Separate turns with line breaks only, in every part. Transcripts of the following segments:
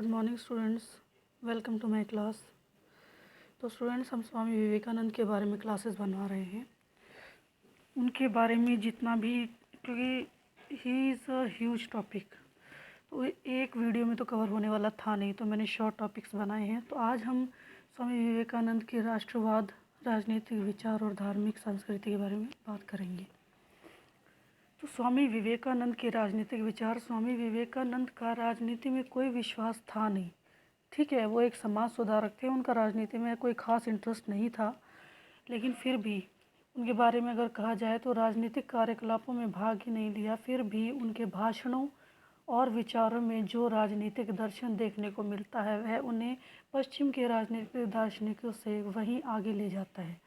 Good morning students, welcome to my class. तो students, हम स्वामी विवेकानंद के बारे में क्लासेस बनवा रहे हैं। उनके बारे में जितना भी, क्योंकि he is a huge topic, तो एक वीडियो में तो कवर होने वाला था नहीं, तो मैंने शॉर्ट टॉपिक्स बनाए हैं। तो आज हम स्वामी विवेकानंद के राष्ट्रवाद, राजनीतिक विचार और धार्मिक संस्कृति के बारे में बात करेंगे। तो स्वामी विवेकानंद के राजनीतिक विचार। स्वामी विवेकानंद का राजनीति में कोई विश्वास था नहीं, ठीक है। वो एक समाज सुधारक थे, उनका राजनीति में कोई ख़ास इंटरेस्ट नहीं था, लेकिन फिर भी उनके बारे में अगर कहा जाए तो राजनीतिक कार्यकलापों में भाग ही नहीं लिया। फिर भी उनके भाषणों और विचारों में जो राजनीतिक दर्शन देखने को मिलता है वह उन्हें पश्चिम के राजनीतिक दार्शनिकों से वहीं आगे ले जाता है।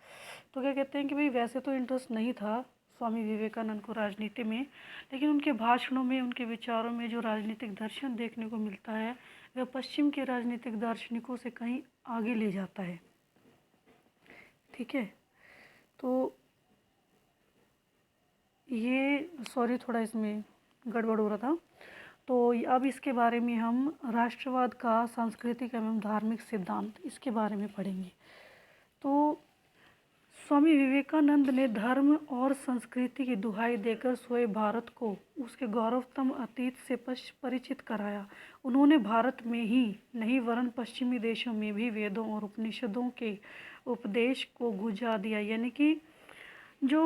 तो क्या कहते हैं कि भाई वैसे तो इंटरेस्ट नहीं था स्वामी विवेकानंद को राजनीति में, लेकिन उनके भाषणों में, उनके विचारों में जो राजनीतिक दर्शन देखने को मिलता है वह पश्चिम के राजनीतिक दार्शनिकों से कहीं आगे ले जाता है, ठीक है। तो ये सॉरी, थोड़ा इसमें गड़बड़ हो रहा था। तो अब इसके बारे में हम राष्ट्रवाद का सांस्कृतिक एवं धार्मिक सिद्धांत, इसके बारे में पढ़ेंगे। तो स्वामी विवेकानंद ने धर्म और संस्कृति की दुहाई देकर सोए भारत को उसके गौरवतम अतीत से परिचित कराया। उन्होंने भारत में ही नहीं वरन पश्चिमी देशों में भी वेदों और उपनिषदों के उपदेश को गुजा दिया। यानी कि जो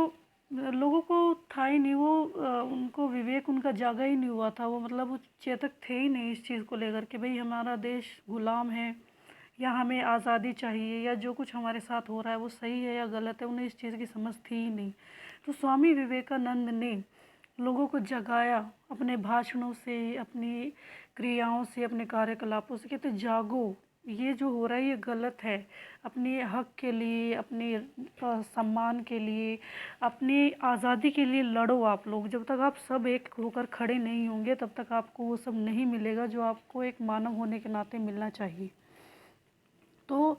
लोगों को था ही नहीं, वो उनको विवेक उनका जागा ही नहीं हुआ था। वो मतलब वो चेतक थे ही नहीं इस चीज़ को लेकर के भाई हमारा देश गुलाम है या हमें आज़ादी चाहिए या जो कुछ हमारे साथ हो रहा है वो सही है या गलत है, उन्हें इस चीज़ की समझ थी ही नहीं। तो स्वामी विवेकानंद ने लोगों को जगाया अपने भाषणों से, अपनी क्रियाओं से, अपने कार्यकलापों से। कहते जागो, ये जो हो रहा है ये गलत है। अपने हक के लिए, अपने सम्मान के लिए, अपनी आज़ादी के लिए लड़ो आप लोग। जब तक आप सब एक होकर खड़े नहीं होंगे तब तक आपको वो सब नहीं मिलेगा जो आपको एक मानव होने के नाते मिलना चाहिए। तो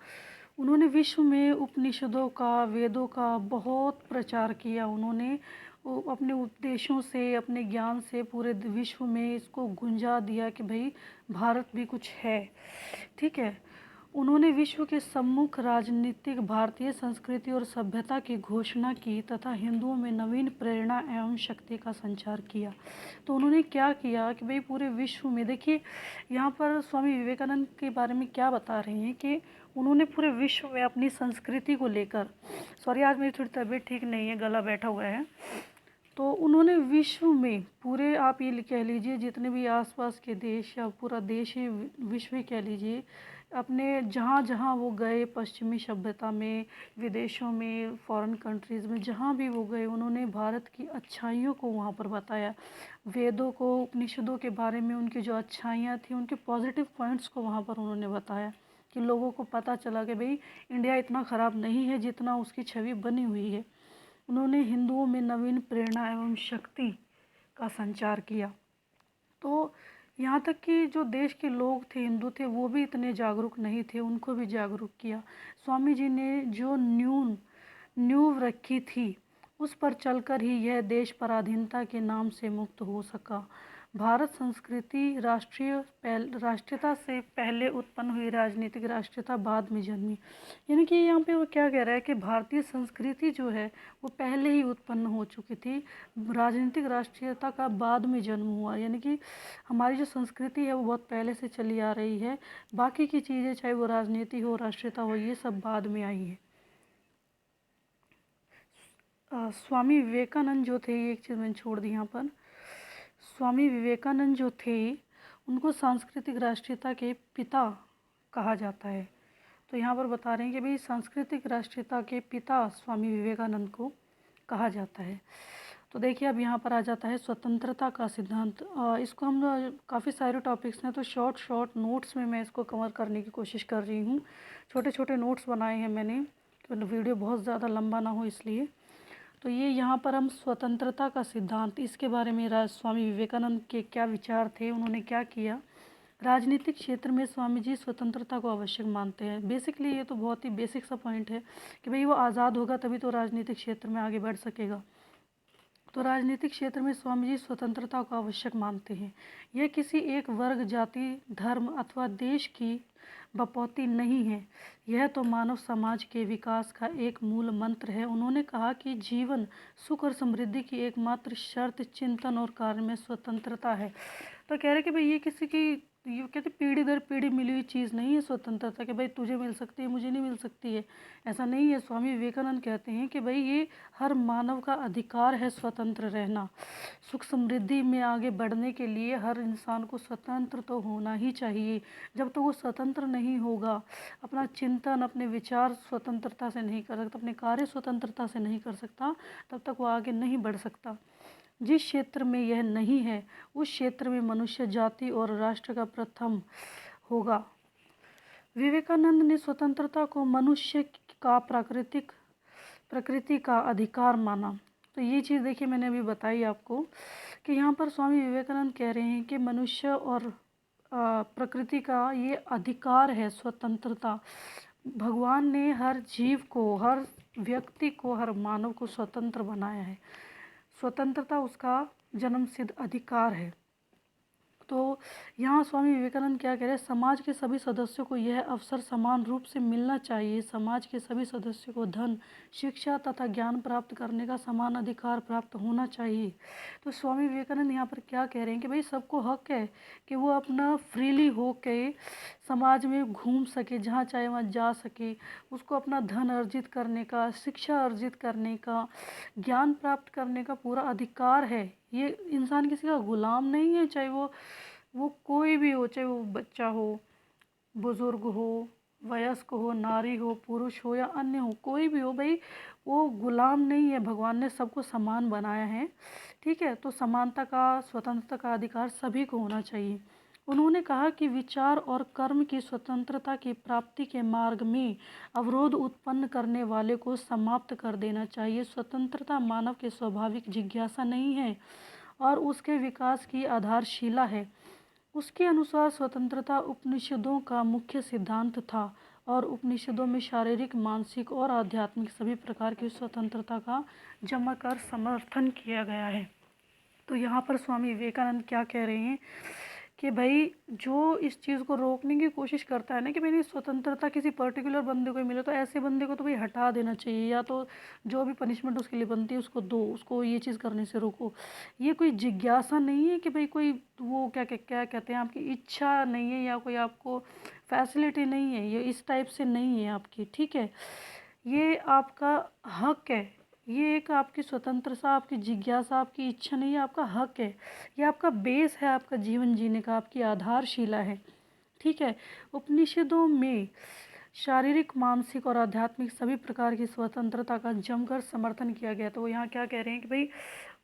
उन्होंने विश्व में उपनिषदों का, वेदों का बहुत प्रचार किया। उन्होंने अपने उपदेशों से, अपने ज्ञान से पूरे विश्व में इसको गुंजा दिया कि भाई भारत भी कुछ है, ठीक है। उन्होंने विश्व के सम्मुख राजनीतिक भारतीय संस्कृति और सभ्यता की घोषणा की तथा हिंदुओं में नवीन प्रेरणा एवं शक्ति का संचार किया। तो उन्होंने क्या किया कि भाई पूरे विश्व में, देखिए यहाँ पर स्वामी विवेकानंद के बारे में क्या बता रहे हैं कि उन्होंने पूरे विश्व में अपनी संस्कृति को लेकर, सॉरी आज मेरी थोड़ी तबीयत ठीक नहीं है, गला बैठा हुआ है। तो उन्होंने विश्व में पूरे, आप ये कह लीजिए जितने भी आसपास के देश या पूरा देश ही, विश्व ही कह लीजिए, अपने जहाँ जहाँ वो गए, पश्चिमी सभ्यता में, विदेशों में, फॉरेन कंट्रीज़ में जहाँ भी वो गए, उन्होंने भारत की अच्छाइयों को वहाँ पर बताया। वेदों को, उपनिषदों के बारे में उनकी जो अच्छाइयाँ थी, उनके पॉजिटिव पॉइंट्स को वहाँ पर उन्होंने बताया कि लोगों को पता चला कि भाई इंडिया इतना ख़राब नहीं है जितना उसकी छवि बनी हुई है। उन्होंने हिंदुओं में नवीन प्रेरणा एवं शक्ति का संचार किया। तो यहाँ तक कि जो देश के लोग थे, हिंदू थे, वो भी इतने जागरूक नहीं थे, उनको भी जागरूक किया। स्वामी जी ने जो नींव रखी थी उस पर चलकर ही यह देश पराधीनता के नाम से मुक्त हो सका। भारत संस्कृति राष्ट्रीयता से पहले उत्पन्न हुई, राजनीतिक राष्ट्रीयता बाद में जन्मी। यानी कि यहाँ पे वो क्या कह रहा है कि भारतीय संस्कृति जो है वो पहले ही उत्पन्न हो चुकी थी, राजनीतिक राष्ट्रीयता का बाद में जन्म हुआ। यानी कि हमारी जो संस्कृति है वो बहुत पहले से चली आ रही है, बाकी की चीज़ें चाहे वो राजनीति हो, राष्ट्रीयता हो, ये सब बाद में आई है। स्वामी विवेकानंद जो थे, ये एक चीज़ मैंने छोड़ दी यहाँ पर, स्वामी विवेकानंद जो थे उनको सांस्कृतिक राष्ट्रीयता के पिता कहा जाता है। तो यहाँ पर बता रहे हैं कि भाई सांस्कृतिक राष्ट्रीयता के पिता स्वामी विवेकानंद को कहा जाता है। तो देखिए अब यहाँ पर आ जाता है स्वतंत्रता का सिद्धांत। इसको हम काफ़ी सारे टॉपिक्स हैं तो शॉर्ट नोट्स में मैं इसको कवर करने की कोशिश कर रही हूँ। छोटे छोटे नोट्स बनाए हैं मैंने, तो वीडियो बहुत ज़्यादा लंबा ना हो इसलिए। तो ये यहाँ पर हम स्वतंत्रता का सिद्धांत, इसके बारे में स्वामी विवेकानंद के क्या विचार थे, उन्होंने क्या किया। राजनीतिक क्षेत्र में स्वामी जी स्वतंत्रता को आवश्यक मानते हैं। बेसिकली ये तो बहुत ही बेसिक सा पॉइंट है कि भाई वो आज़ाद होगा तभी तो राजनीतिक क्षेत्र में आगे बढ़ सकेगा। तो राजनीतिक क्षेत्र में स्वामी जी स्वतंत्रता को आवश्यक मानते हैं। यह किसी एक वर्ग, जाति, धर्म अथवा देश की बपौती नहीं है, यह तो मानव समाज के विकास का एक मूल मंत्र है। उन्होंने कहा कि जीवन, सुख और समृद्धि की एकमात्र शर्त चिंतन और कार्य में स्वतंत्रता है। तो कह रहे कि भाई ये किसी की, ये कहते पीढ़ी दर पीढ़ी मिली हुई चीज़ नहीं है स्वतंत्रता, कि भाई तुझे मिल सकती है मुझे नहीं मिल सकती है, ऐसा नहीं है। स्वामी विवेकानंद कहते हैं कि भाई ये हर मानव का अधिकार है स्वतंत्र रहना। सुख समृद्धि में आगे बढ़ने के लिए हर इंसान को स्वतंत्र तो होना ही चाहिए। जब तक वो स्वतंत्र नहीं होगा, अपना चिंतन, अपने विचार स्वतंत्रता से नहीं कर सकता, अपने कार्य स्वतंत्रता से नहीं कर सकता, तब तक वो आगे नहीं बढ़ सकता। जिस क्षेत्र में यह नहीं है, उस क्षेत्र में मनुष्य जाति और राष्ट्र का प्रथम होगा। विवेकानंद ने स्वतंत्रता को मनुष्य का प्रकृति का अधिकार माना। तो ये चीज़ देखिए मैंने अभी बताई आपको कि यहाँ पर स्वामी विवेकानंद कह रहे हैं कि मनुष्य और प्रकृति का ये अधिकार है स्वतंत्रता। भगवान ने हर जीव को, हर व्यक्ति को, हर मानव को स्वतंत्र बनाया है। स्वतंत्रता उसका जन्मसिद्ध अधिकार है। तो यहाँ स्वामी विवेकानंद क्या कह रहे हैं, समाज के सभी सदस्यों को यह अवसर समान रूप से मिलना चाहिए। समाज के सभी सदस्यों को धन, शिक्षा तथा ज्ञान प्राप्त करने का समान अधिकार प्राप्त होना चाहिए। तो स्वामी विवेकानंद यहाँ पर क्या कह रहे हैं कि भाई सबको हक है कि वो अपना फ्रीली हो के समाज में घूम सके, जहाँ चाहे वहाँ जा सके, उसको अपना धन अर्जित करने का, शिक्षा अर्जित करने का, ज्ञान प्राप्त करने का पूरा अधिकार है। ये इंसान किसी का गुलाम नहीं है, चाहे वो कोई भी हो, चाहे वो बच्चा हो, बुजुर्ग हो, वयस्क हो, नारी हो, पुरुष हो या अन्य हो, कोई भी हो, भाई वो गुलाम नहीं है। भगवान ने सबको समान बनाया है, ठीक है। तो समानता का, स्वतंत्रता का अधिकार सभी को होना चाहिए। उन्होंने कहा कि विचार और कर्म की स्वतंत्रता की प्राप्ति के मार्ग में अवरोध उत्पन्न करने वाले को समाप्त कर देना चाहिए। स्वतंत्रता मानव के स्वाभाविक जिज्ञासा नहीं है और उसके विकास की आधारशिला है। उसके अनुसार स्वतंत्रता उपनिषदों का मुख्य सिद्धांत था और उपनिषदों में शारीरिक, मानसिक और आध्यात्मिक सभी प्रकार की स्वतंत्रता का जमकर समर्थन किया गया है। तो यहाँ पर स्वामी विवेकानंद क्या कह रहे हैं कि भाई जो इस चीज़ को रोकने की कोशिश करता है ना कि भाई स्वतंत्रता किसी पर्टिकुलर बंदे को मिले, तो ऐसे बंदे को तो भाई हटा देना चाहिए, या तो जो भी पनिशमेंट उसके लिए बनती है उसको दो, उसको ये चीज़ करने से रोको। ये कोई जिज्ञासा नहीं है कि भाई कोई वो क्या क्या क्या कहते हैं, आपकी इच्छा नहीं है या कोई आपको फैसिलिटी नहीं है, ये इस टाइप से नहीं है आपकी, ठीक है। ये आपका हक है, ये एक आपकी स्वतंत्रता, आपकी जिज्ञासा, आपकी इच्छा नहीं है, आपका हक है। ये आपका बेस है, आपका जीवन जीने का, आपकी आधारशिला है, ठीक है। उपनिषदों में शारीरिक, मानसिक और आध्यात्मिक सभी प्रकार की स्वतंत्रता का जमकर समर्थन किया गया। तो वो यहाँ क्या कह रहे हैं कि भाई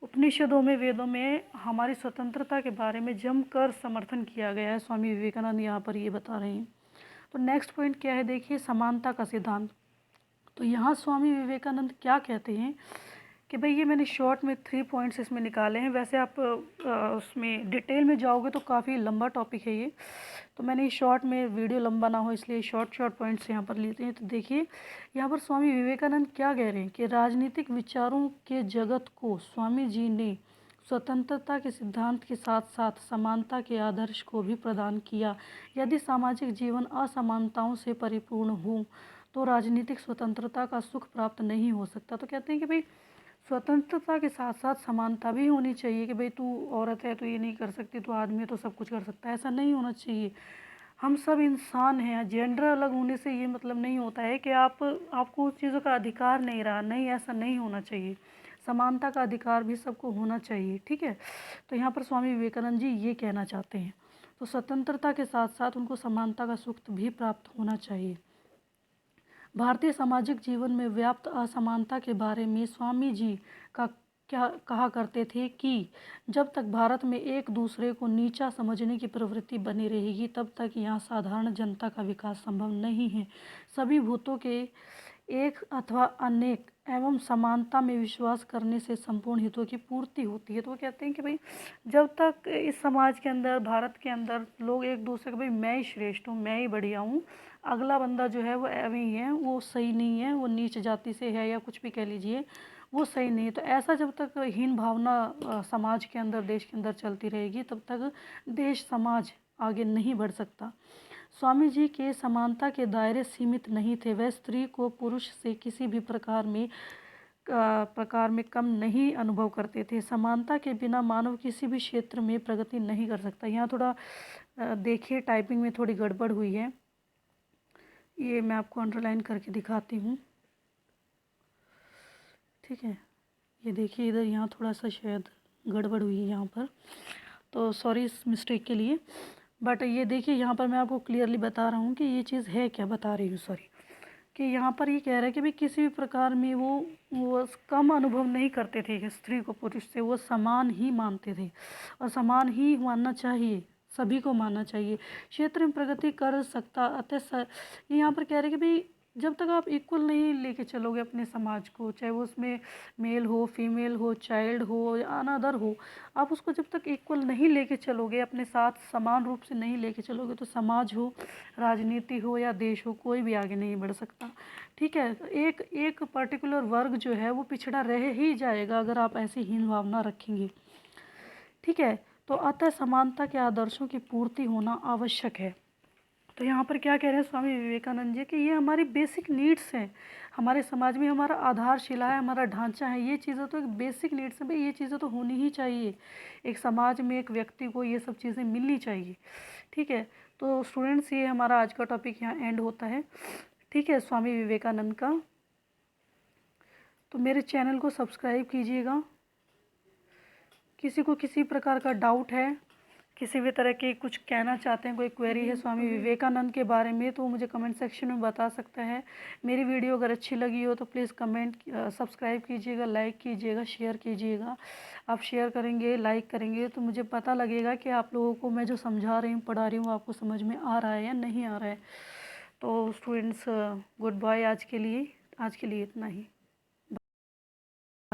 उपनिषदों में, वेदों में हमारी स्वतंत्रता के बारे में जमकर समर्थन किया गया है। स्वामी विवेकानंद यहाँ पर ये बता रहे हैं। तो नेक्स्ट पॉइंट क्या है, देखिए समानता का सिद्धांत। तो यहाँ स्वामी विवेकानंद क्या कहते हैं कि भाई, ये मैंने शॉर्ट में 3 पॉइंट्स इसमें निकाले हैं। वैसे आप उसमें डिटेल में जाओगे तो काफ़ी लंबा टॉपिक है ये, तो मैंने शॉर्ट में, वीडियो लंबा ना हो इसलिए शॉर्ट पॉइंट्स यहाँ पर लेते हैं। तो देखिए यहाँ पर स्वामी विवेकानंद क्या कह रहे हैं कि राजनीतिक विचारों के जगत को स्वामी जी ने स्वतंत्रता के सिद्धांत के साथ साथ समानता के आदर्श को भी प्रदान किया। यदि सामाजिक जीवन असमानताओं से परिपूर्ण हो तो राजनीतिक स्वतंत्रता का सुख प्राप्त नहीं हो सकता। तो कहते हैं कि भाई स्वतंत्रता के साथ साथ समानता भी होनी चाहिए, कि भाई तू औरत है तो ये नहीं कर सकती, तू आदमी है तो सब कुछ कर सकता है, ऐसा नहीं होना चाहिए। हम सब इंसान हैं। जेंडर अलग होने से ये मतलब नहीं होता है कि आपको उस चीज़ों का अधिकार नहीं रहा, नहीं, ऐसा नहीं होना चाहिए। समानता का अधिकार भी सबको होना चाहिए, ठीक है। तो यहाँ पर स्वामी विवेकानंद जी ये कहना चाहते हैं। तो स्वतंत्रता के साथ साथ उनको समानता का सुख भी प्राप्त होना चाहिए। भारतीय सामाजिक जीवन में व्याप्त असमानता के बारे में स्वामी जी का क्या कहा करते थे कि जब तक भारत में एक दूसरे को नीचा समझने की प्रवृत्ति बनी रहेगी, तब तक यहाँ साधारण जनता का विकास संभव नहीं है। सभी भूतों के एक अथवा अनेक एवं समानता में विश्वास करने से संपूर्ण हितों की पूर्ति होती है। तो वो कहते हैं कि भाई जब तक इस समाज के अंदर, भारत के अंदर लोग एक दूसरे को, भाई मैं ही श्रेष्ठ हूँ, मैं ही बढ़िया हूँ, अगला बंदा जो है वो एवं ही है, वो सही नहीं है, वो नीच जाति से है या कुछ भी कह लीजिए, वो सही नहीं है। तो ऐसा जब तक हीन भावना समाज के अंदर, देश के अंदर चलती रहेगी, तब तक देश समाज आगे नहीं बढ़ सकता। स्वामी जी के समानता के दायरे सीमित नहीं थे। वह स्त्री को पुरुष से किसी भी प्रकार में कम नहीं अनुभव करते थे। समानता के बिना मानव किसी भी क्षेत्र में प्रगति नहीं कर सकता। यहाँ थोड़ा देखिए, टाइपिंग में थोड़ी गड़बड़ हुई है, ये मैं आपको अंडरलाइन करके दिखाती हूँ। ठीक है, ये देखिए इधर, यहाँ थोड़ा सा शायद गड़बड़ हुई है यहाँ पर, तो सॉरी इस मिस्टेक के लिए। बट ये देखिए, यहाँ पर मैं आपको क्लियरली बता रहा हूँ कि ये चीज़ है क्या, बता रही हूँ सॉरी, कि यहाँ पर ये कह रहा है कि भाई किसी भी प्रकार में वो कम अनुभव नहीं करते थे स्त्री को पुरुष से, वो समान ही मानते थे और समान ही मानना चाहिए, सभी को मानना चाहिए, क्षेत्र में प्रगति कर सकता। अतः ये यहाँ पर कह रहे हैं कि भाई जब तक आप इक्वल नहीं लेके चलोगे अपने समाज को, चाहे वो उसमें मेल हो, फीमेल हो, चाइल्ड हो या अनदर हो, आप उसको जब तक इक्वल नहीं लेके चलोगे, अपने साथ समान रूप से नहीं लेके चलोगे, तो समाज हो, राजनीति हो या देश हो, कोई भी आगे नहीं बढ़ सकता। ठीक है, एक पर्टिकुलर वर्ग जो है वो पिछड़ा रह ही जाएगा अगर आप ऐसी हीन भावना रखेंगे। ठीक है, तो अतः समानता के आदर्शों की पूर्ति होना आवश्यक है। तो यहाँ पर क्या कह रहे हैं स्वामी विवेकानंद जी कि ये हमारी बेसिक नीड्स हैं, हमारे समाज में हमारा आधारशिला है, हमारा ढांचा है, ये चीज़ें तो एक बेसिक नीड्स हैं भाई, ये चीज़ें तो होनी ही चाहिए, एक समाज में एक व्यक्ति को ये सब चीज़ें मिलनी चाहिए। ठीक है, तो स्टूडेंट्स ये हमारा आज का टॉपिक यहाँ एंड होता है। ठीक है, स्वामी विवेकानंद का। तो मेरे चैनल को सब्सक्राइब कीजिएगा। किसी को किसी प्रकार का डाउट है, किसी भी तरह की कुछ कहना चाहते हैं, कोई क्वेरी है स्वामी विवेकानंद के बारे में, तो मुझे कमेंट सेक्शन में बता सकता है। मेरी वीडियो अगर अच्छी लगी हो तो प्लीज़ कमेंट सब्सक्राइब कीजिएगा, लाइक कीजिएगा, शेयर कीजिएगा। आप शेयर करेंगे, लाइक करेंगे तो मुझे पता लगेगा कि आप लोगों को मैं जो समझा रही हूँ, पढ़ा रही हूँ, आपको समझ में आ रहा है या नहीं आ रहा है। तो स्टूडेंट्स गुड बाय आज के लिए इतना ही।